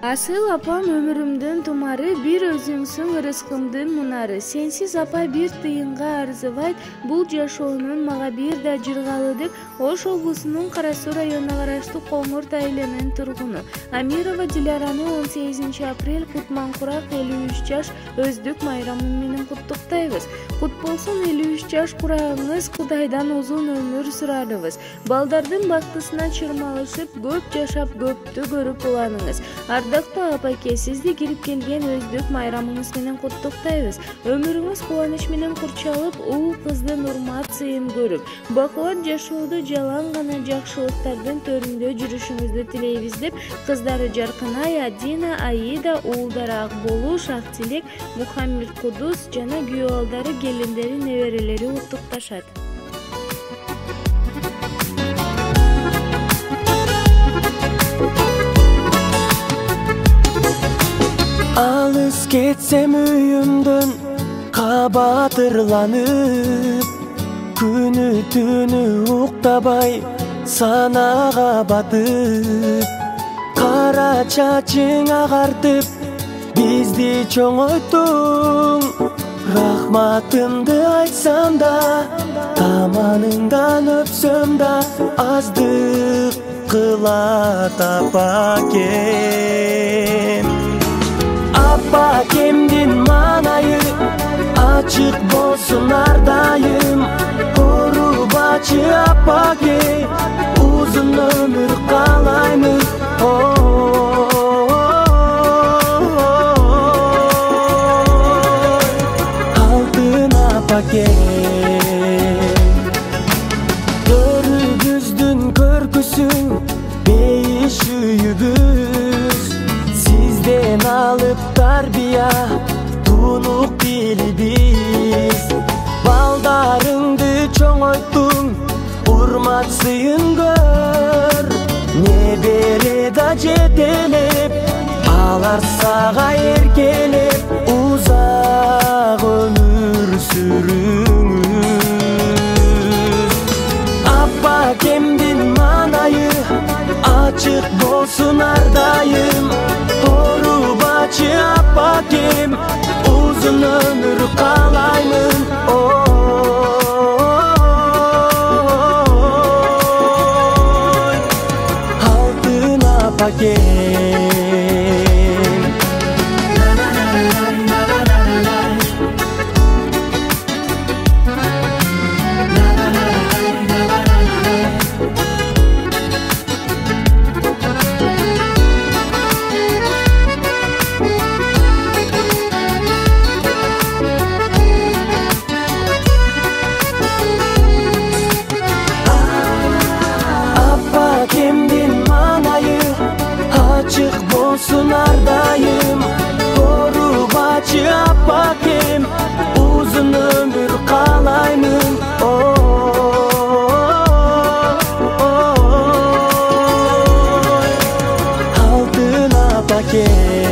Asıl apam ömürümdün tumары, bir özüңсүң ырыскымдын мунары. Сенсиз апа бир тыйынга арзыбайт, бул жашоонун мага бир да жыргалы деп Ош облусунун Кара Суу районуна караштуу Коңурт айылынын тургуну Амирова Диляраны 18 апрель Кутманкурак 53 жаш өздүк майрамы менен куттуктайбыз. Кут болсун 53 жаш курагыңыз, Кудайдан узун өмүр сурарыбыз. Балдардын бактысына чырмалышып, көп жашап, көптү көрүп уланыңыз. Ардактуу апаке, сизди кирип келген өздүк майрамыңыз менен куттуктайбыз. Өмүрүңүз кубаныч менен курчалып, уул кыздын урмат сыйын көрүп, бакубат жашоодо жалаң гана жакшылыктардын төрүндө жүрүшүңүздү тилейбиз деп кыздары Жаркынай, Адина, Аида, уулдары Акболу, Шактилек, Мухаммед Кудус жана күйөө балдары, келиндери, неберелери уттукташат. Alыс кетсем үйүмдөн кабатырланып, күнү түнү уктабай санага батып, кара чачың агартып бизди чоңойттуң. Рахматымды айтсам да, таманыңдан өпсөм да, аздык кылат апакем. Апакемдин манайы ачык болсун ардайым, урубачы апаке, узун өмүр каалаймын. Алтын апакем, төрүбүздүн көркүсүң бейиш үйүбүз, сизден алып тарбия тунук билбиз. Балдарыңды чоңойттуң, урмат сыйын көр, небере да жетелеп, алар сага эркелеп, узак өмүр сүрүңүз. Апакемдин манайы ачык болсун ардайым, урубачы апакем, узун өмүр каалаймын. Алтын апакем. Апакемдин манайы ачык болсун ардайым, урубачы апакем, узун өмүр каалаймын. Алтын апакем.